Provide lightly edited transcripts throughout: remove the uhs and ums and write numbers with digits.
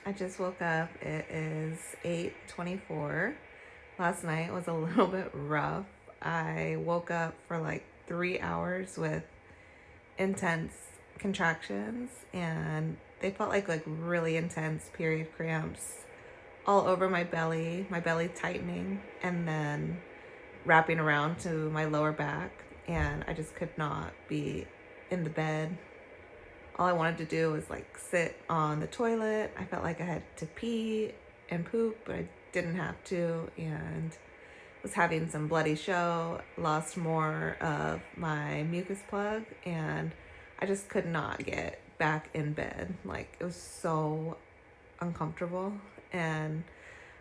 I just woke up. It is 8:24. Last night was a little bit rough. I woke up for like 3 hours with intense contractions, and they felt like really intense period cramps all over my belly tightening and then wrapping around to my lower back, and I just could not be in the bed. All I wanted to do was like sit on the toilet. I felt like I had to pee and poop, but I didn't have to, and was having some bloody show, lost more of my mucus plug, and I just could not get back in bed. Like, it was so uncomfortable, and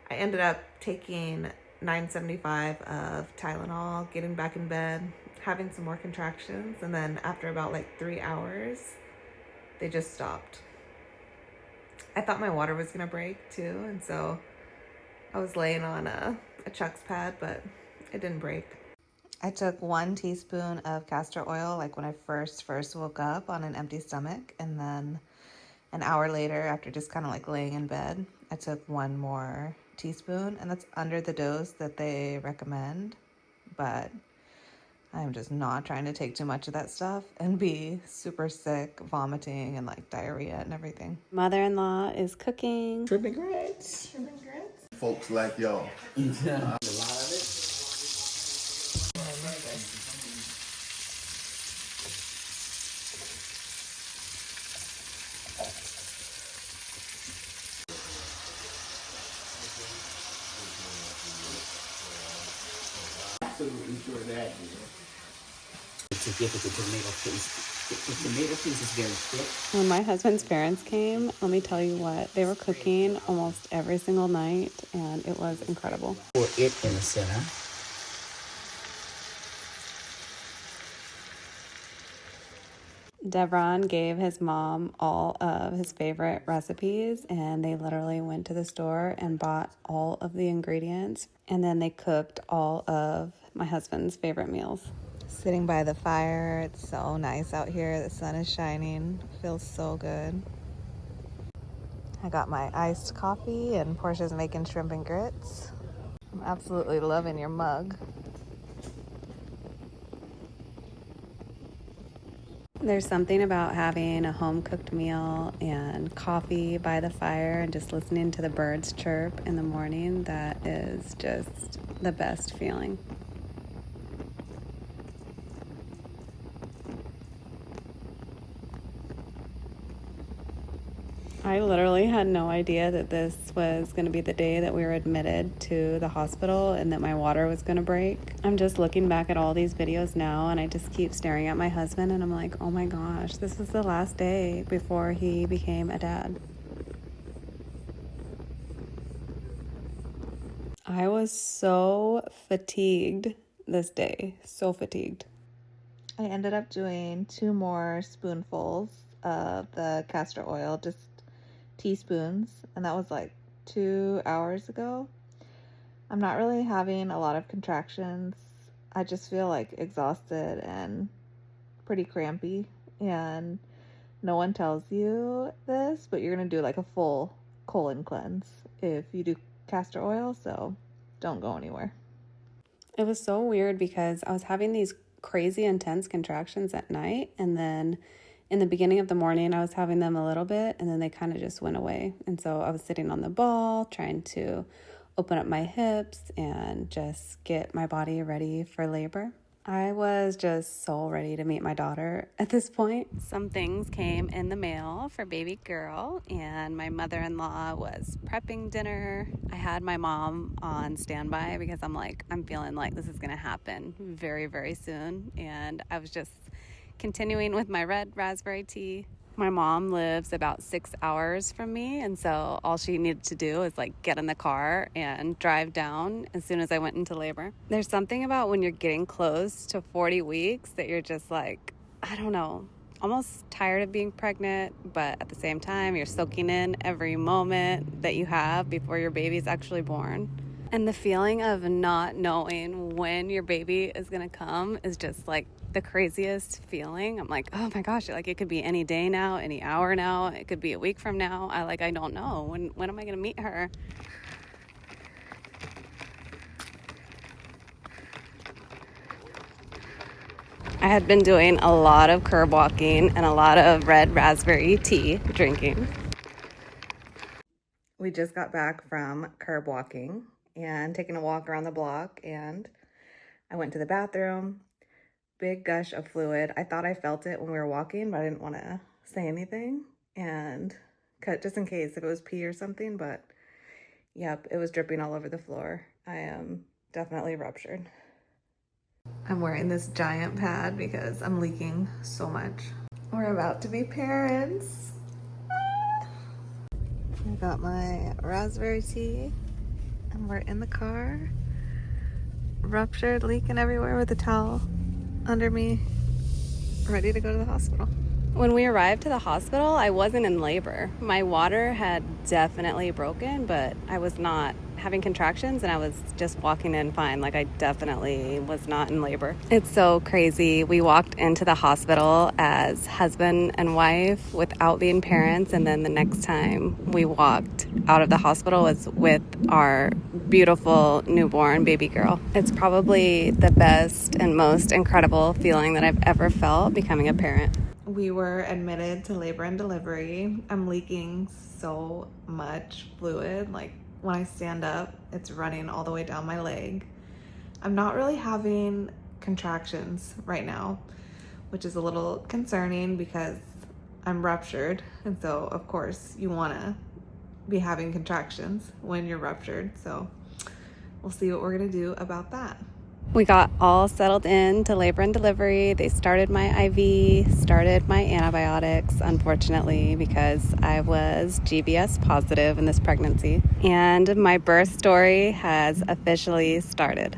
I ended up taking 975 of Tylenol, getting back in bed, having some more contractions, and then after about like 3 hours, they just stopped. I thought my water was gonna break too, and so I was laying on a Chuck's pad, but it didn't break. I took 1 teaspoon of castor oil like when I first woke up on an empty stomach, and then an hour later, after just kind of like laying in bed, I took 1 more teaspoon, and that's under the dose that they recommend, but I'm just not trying to take too much of that stuff and be super sick, vomiting, and like diarrhea and everything. Mother-in-law is cooking. Chirping grits. Folks like y'all. A lot of it. Absolutely sure that is. To get the tomato paste. The tomato paste is very thick. When my husband's parents came, let me tell you what, they were cooking almost every single night, and it was incredible. Pour it in the center. Devron gave his mom all of his favorite recipes, and they literally went to the store and bought all of the ingredients, and then they cooked all of my husband's favorite meals. Sitting by the fire, it's so nice out here. The sun is shining. Feels so good. I got my iced coffee, and Portia's making shrimp and grits. I'm absolutely loving your mug. There's something about having a home-cooked meal and coffee by the fire and just listening to the birds chirp in the morning that is just the best feeling. I literally had no idea that this was going to be the day that we were admitted to the hospital and that my water was going to break. I'm just looking back at all these videos now, and I just keep staring at my husband, and I'm like, oh my gosh, this was the last day before he became a dad. I was so fatigued this day, so fatigued. I ended up doing 2 more spoonfuls of the castor oil, just teaspoons, and that was like 2 hours ago. I'm not really having a lot of contractions. I just feel like exhausted and pretty crampy, and no one tells you this, but you're gonna do like a full colon cleanse if you do castor oil, so don't go anywhere. It was so weird because I was having these crazy intense contractions at night, and then in the beginning of the morning, I was having them a little bit, and then they kind of just went away. And so I was sitting on the ball, trying to open up my hips and just get my body ready for labor. I was just so ready to meet my daughter at this point. Some things came in the mail for baby girl, and my mother-in-law was prepping dinner. I had my mom on standby because I'm feeling like this is going to happen very, very soon. And I was just continuing with my red raspberry tea. My mom lives about 6 hours from me, and so all she needed to do is get in the car and drive down as soon as I went into labor. There's something about when you're getting close to 40 weeks that you're just I don't know, almost tired of being pregnant, but at the same time, you're soaking in every moment that you have before your baby's actually born. And the feeling of not knowing when your baby is going to come is just like the craziest feeling. I'm like, oh my gosh, like it could be any day now, any hour now. It could be a week from now. I don't know. When am I going to meet her? I had been doing a lot of curb walking and a lot of red raspberry tea drinking. We just got back from curb walking and taking a walk around the block, and I went to the bathroom. Big gush of fluid. I thought I felt it when we were walking, but I didn't want to say anything and cut just in case if it was pee or something, but yep, it was dripping all over the floor. I am definitely ruptured. I'm wearing this giant pad because I'm leaking so much. We're about to be parents. I got my raspberry tea and we're in the car. Ruptured, leaking everywhere with a towel under me, ready to go to the hospital. When we arrived to the hospital, I wasn't in labor. My water had definitely broken, but I was not having contractions and I was just walking in fine. Like I definitely was not in labor. It's so crazy. We walked into the hospital as husband and wife without being parents, and then the next time we walked out of the hospital was with our beautiful newborn baby girl. It's probably the best and most incredible feeling that I've ever felt becoming a parent. We were admitted to labor and delivery. I'm leaking so much fluid. Like when I stand up, it's running all the way down my leg. I'm not really having contractions right now, which is a little concerning because I'm ruptured. And so of course you want to be having contractions when you're ruptured. So we'll see what we're going to do about that. We got all settled in to labor and delivery. They started my IV, started my antibiotics, unfortunately, because I was GBS positive in this pregnancy. And my birth story has officially started.